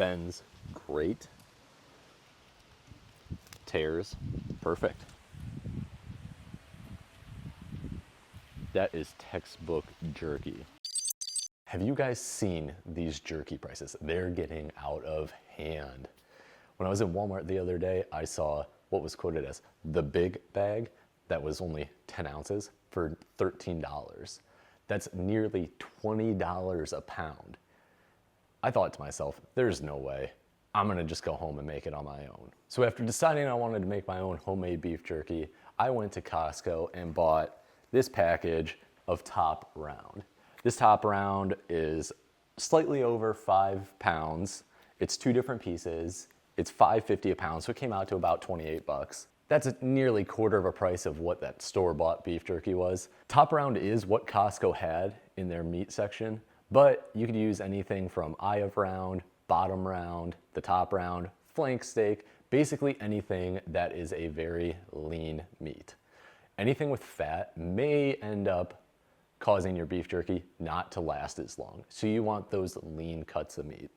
bends great. Tears, perfect. That is textbook jerky. Have you guys seen these jerky prices? They're getting out of hand. When I was in Walmart the other day, I saw what was quoted as the big bag that was only 10 ounces for $13. That's nearly $20 a pound. I thought to myself, there's no way. I'm gonna just go home and make it on my own. So after deciding I wanted to make my own homemade beef jerky, I went to Costco and bought this package of Top Round. This Top Round is slightly over 5 pounds. It's 2 different pieces. It's $5.50 a pound, so it came out to about 28 bucks. That's a nearly quarter of a price of what that store-bought beef jerky was. Top Round is what Costco had in their meat section, but you could use anything from eye of round, bottom round, the top round, flank steak, basically anything that is a very lean meat. Anything with fat may end up causing your beef jerky not to last as long. So you want those lean cuts of meat.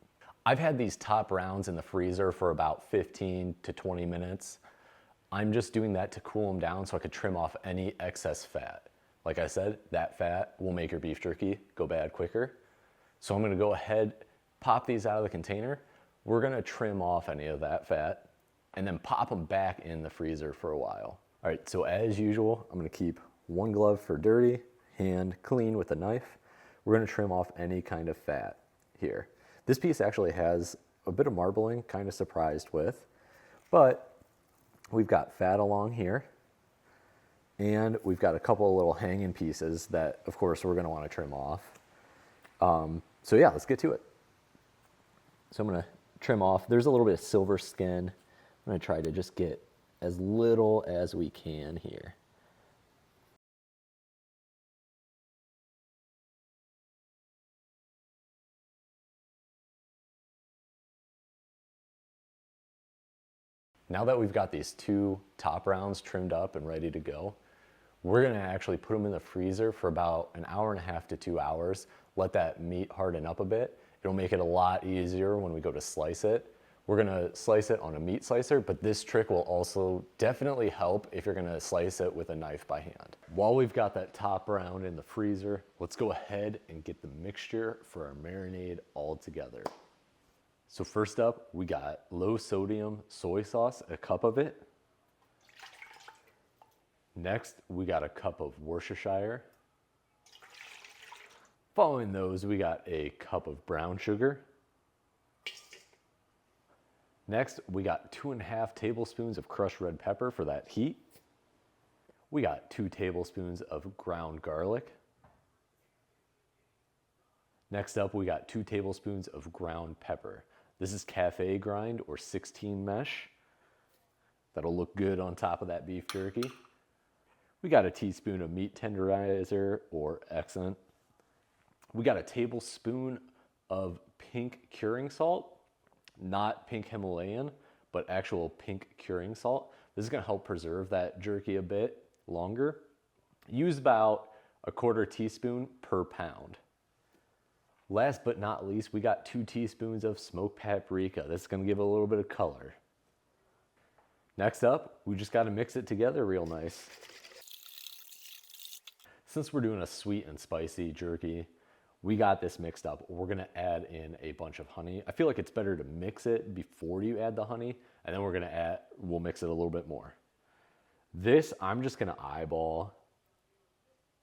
I've had these top rounds in the freezer for about 15 to 20 minutes. I'm just doing that to cool them down so I could trim off any excess fat. Like I said, that fat will make your beef jerky go bad quicker. So I'm gonna go ahead, pop these out of the container. We're gonna trim off any of that fat and then pop them back in the freezer for a while. All right, so as usual, I'm gonna keep one glove for dirty, hand clean with a knife. We're gonna trim off any kind of fat here. This piece actually has a bit of marbling, kind of surprised with, but we've got fat along here and we've got a couple of little hanging pieces that of course we're gonna wanna trim off. So yeah, let's get to it. So I'm gonna trim off, there's a little bit of silver skin. I'm gonna try to just get as little as we can here. Now that we've got these 2 top rounds trimmed up and ready to go, we're gonna actually put them in the freezer for about an hour and a half to 2 hours, let that meat harden up a bit. It'll make it a lot easier when we go to slice it. We're gonna slice it on a meat slicer, but this trick will also definitely help if you're gonna slice it with a knife by hand. While we've got that top round in the freezer, let's go ahead and get the mixture for our marinade all together. So first up, we got low sodium soy sauce, a cup of it. Next, we got a cup of Worcestershire. Following those, we got a cup of brown sugar. Next, we got 2.5 tablespoons of crushed red pepper for that heat. We got 2 tablespoons of ground garlic. Next up, we got 2 tablespoons of ground pepper. This is cafe grind or 16 mesh. That'll look good on top of that beef jerky. We got a teaspoon of meat tenderizer or accent. We got a tablespoon of pink curing salt, not pink Himalayan, but actual pink curing salt. This is gonna help preserve that jerky a bit longer. Use about 1/4 teaspoon per pound. Last but not least, we got 2 teaspoons of smoked paprika. That's gonna give it a little bit of color. Next up, we just gotta mix it together real nice. Since we're doing a sweet and spicy jerky, we got this mixed up. We're gonna add in a bunch of honey. I feel like it's better to mix it before you add the honey, and then we'll mix it a little bit more. This, I'm just gonna eyeball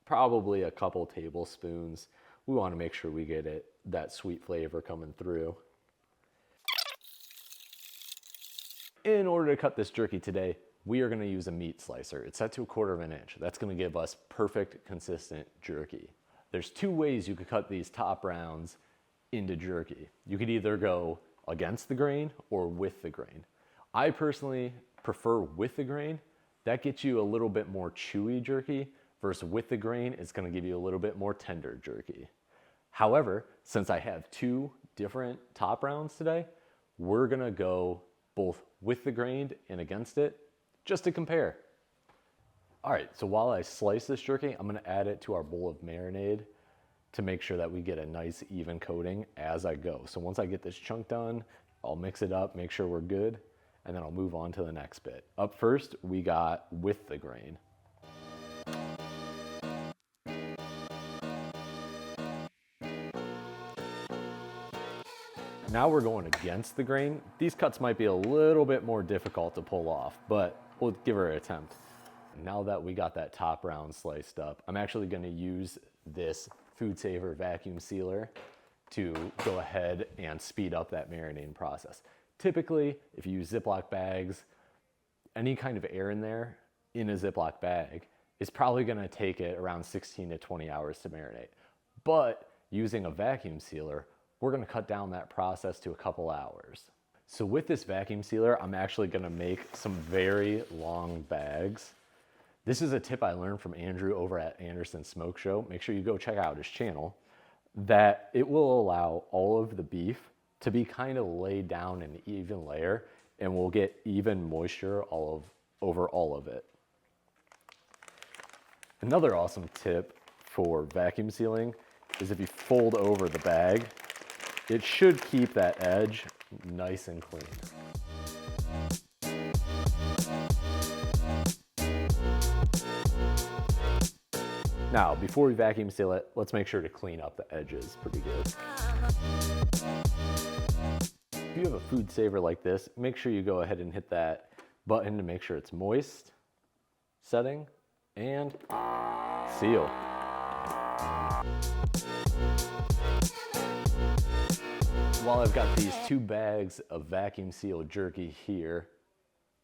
probably a couple tablespoons. We wanna make sure we get that sweet flavor coming through. In order to cut this jerky today, we are gonna use a meat slicer. It's set to 1/4 inch. That's gonna give us perfect, consistent jerky. There's 2 ways you could cut these top rounds into jerky. You could either go against the grain or with the grain. I personally prefer with the grain. That gets you a little bit more chewy jerky versus with the grain, it's gonna give you a little bit more tender jerky. However, since I have 2 different top rounds today, we're gonna go both with the grain and against it, just to compare. All right, so while I slice this jerky, I'm gonna add it to our bowl of marinade to make sure that we get a nice even coating as I go. So once I get this chunk done, I'll mix it up, make sure we're good, and then I'll move on to the next bit. Up first, we got with the grain. Now we're going against the grain. These cuts might be a little bit more difficult to pull off, but we'll give her an attempt. Now that we got that top round sliced up, I'm actually gonna use this Food Saver vacuum sealer to go ahead and speed up that marinating process. Typically, if you use Ziploc bags, any kind of air in there in a Ziploc bag is probably gonna take it around 16 to 20 hours to marinate. But using a vacuum sealer, we're gonna cut down that process to a couple hours. So with this vacuum sealer, I'm actually gonna make some very long bags. This is a tip I learned from Andrew over at Anderson Smoke Show. Make sure you go check out his channel. That it will allow all of the beef to be kind of laid down in an even layer, and we'll get even moisture over all of it. Another awesome tip for vacuum sealing is if you fold over the bag, it should keep that edge nice and clean. Now, before we vacuum seal it, let's make sure to clean up the edges pretty good. If you have a food saver like this, make sure you go ahead and hit that button to make sure it's moist, setting, and seal. While I've got these 2 bags of vacuum sealed jerky here,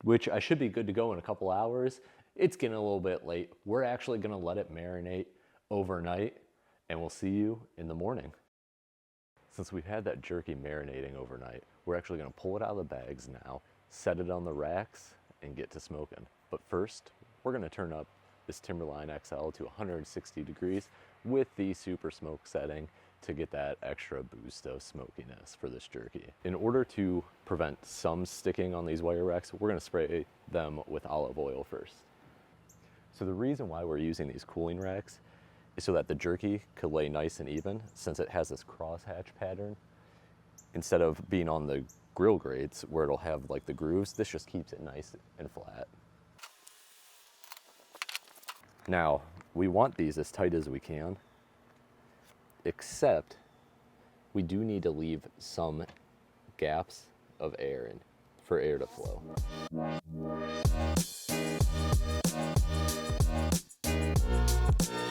which I should be good to go in a couple hours, it's getting a little bit late. We're actually gonna let it marinate overnight, and we'll see you in the morning. Since we've had that jerky marinating overnight, we're actually gonna pull it out of the bags now, set it on the racks, and get to smoking. But first, we're gonna turn up this Timberline XL to 160 degrees with the super smoke setting to get that extra boost of smokiness for this jerky. In order to prevent some sticking on these wire racks, we're gonna spray them with olive oil first. So the reason why we're using these cooling racks is so that the jerky could lay nice and even, since it has this crosshatch pattern. Instead of being on the grill grates where it'll have like the grooves, this just keeps it nice and flat. Now, we want these as tight as we can, except we do need to leave some gaps of air in for air to flow.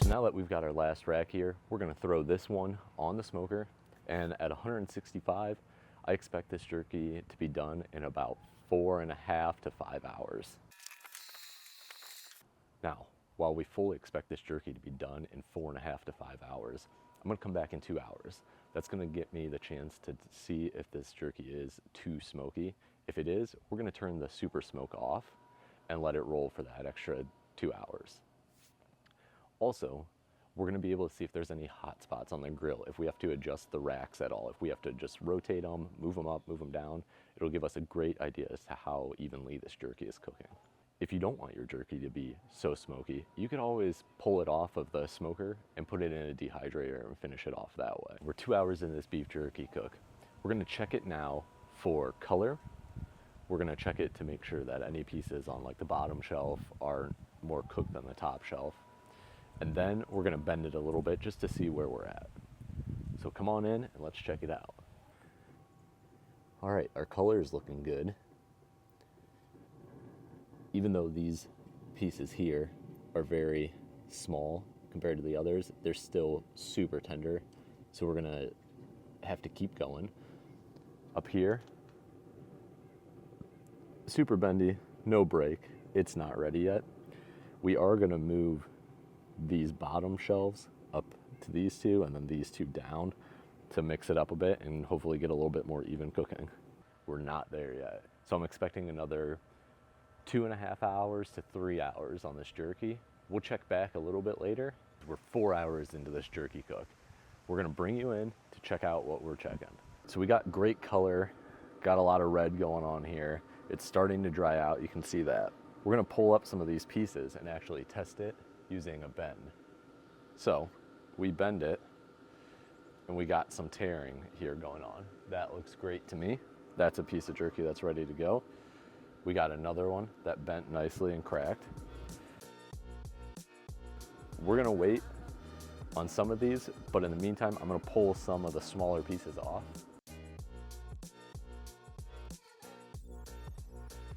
Now that we've got our last rack here, we're gonna throw this one on the smoker, and at 165, I expect this jerky to be done in about 4.5 to 5 hours. Now, while we fully expect this jerky to be done in 4.5 to 5 hours, I'm gonna come back in 2 hours. That's gonna get me the chance to see if this jerky is too smoky. If it is, we're gonna turn the super smoke off and let it roll for that extra 2 hours. Also, we're gonna be able to see if there's any hot spots on the grill, if we have to adjust the racks at all, if we have to just rotate them, move them up, move them down. It'll give us a great idea as to how evenly this jerky is cooking. If you don't want your jerky to be so smoky, you can always pull it off of the smoker and put it in a dehydrator and finish it off that way. We're 2 hours in this beef jerky cook. We're gonna check it now for color. We're gonna check it to make sure that any pieces on like the bottom shelf are more cooked than the top shelf. And then we're gonna bend it a little bit just to see where we're at. So come on in and let's check it out. All right, our color is looking good. Even though these pieces here are very small compared to the others, they're still super tender. So we're gonna have to keep going. Up here, super bendy, no break. It's not ready yet. We are gonna move these bottom shelves up to these 2 and then these 2 down to mix it up a bit and hopefully get a little bit more even cooking. We're not there yet. So I'm expecting another 2.5 hours to 3 hours on this jerky. We'll check back a little bit later. We're 4 hours into this jerky cook. We're gonna bring you in to check out what we're checking. So we got great color, got a lot of red going on here. It's starting to dry out, you can see that. We're gonna pull up some of these pieces and actually test it using a bend. So we bend it and we got some tearing here going on. That looks great to me. That's a piece of jerky that's ready to go. We got another one that bent nicely and cracked. We're gonna wait on some of these, but in the meantime, I'm gonna pull some of the smaller pieces off.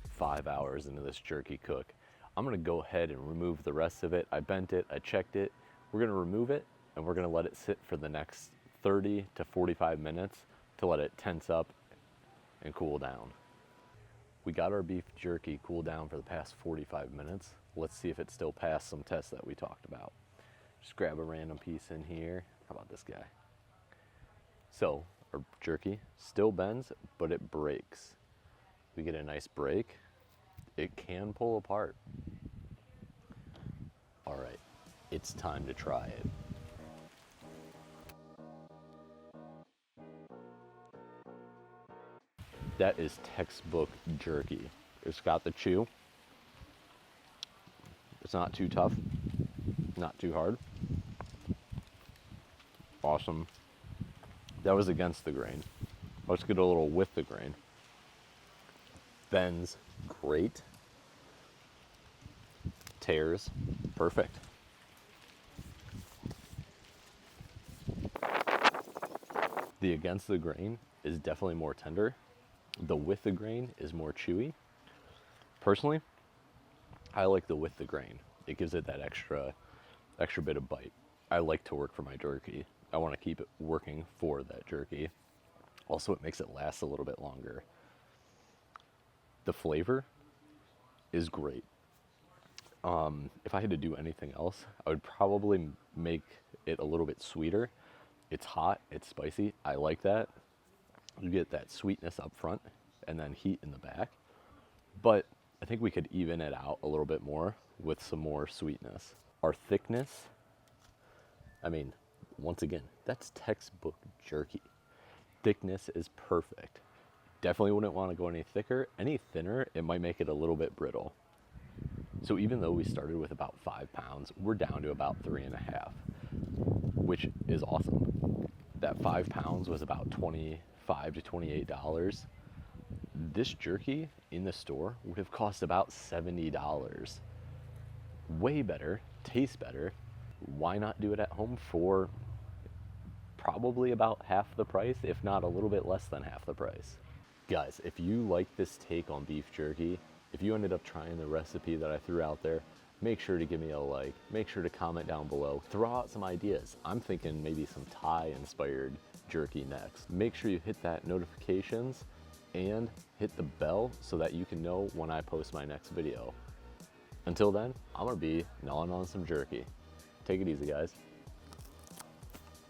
5 hours into this jerky cook. I'm gonna go ahead and remove the rest of it. I bent it, I checked it. We're gonna remove it and we're gonna let it sit for the next 30 to 45 minutes to let it tense up and cool down. We got our beef jerky cooled down for the past 45 minutes. Let's see if it still passed some tests that we talked about. Just grab a random piece in here. How about this guy? So our jerky still bends, but it breaks. We get a nice break. It can pull apart. All right, it's time to try it. That is textbook jerky. It's got the chew. It's not too tough, not too hard. Awesome. That was against the grain. Let's get a little with the grain. Bends great. Tears perfect. The against the grain is definitely more tender. The with the grain is more chewy. Personally, I like the with the grain. It gives it that extra bit of bite. I like to work for my jerky. I want to keep it working for that jerky. Also, it makes it last a little bit longer. The flavor is great. If I had to do anything else, I would probably make it a little bit sweeter. It's hot, it's spicy. I like that. You get that sweetness up front and then heat in the back. But I think we could even it out a little bit more with some more sweetness. Our thickness, I mean, once again, that's textbook jerky. Thickness is perfect. Definitely wouldn't want to go any thicker. Any thinner, it might make it a little bit brittle. So even though we started with about 5 pounds, we're down to about 3.5, which is awesome. That 5 pounds was about $25 to $28. This jerky in the store would have cost about $70. Way better, tastes better. Why not do it at home for probably about half the price, if not a little bit less than half the price? Guys, if you like this take on beef jerky, if you ended up trying the recipe that I threw out there, make sure to give me a like, make sure to comment down below, throw out some ideas. I'm thinking maybe some Thai inspired jerky next. Make sure you hit that notifications and hit the bell so that you can know when I post my next video. Until then, I'm gonna be gnawing on some jerky. Take it easy, guys.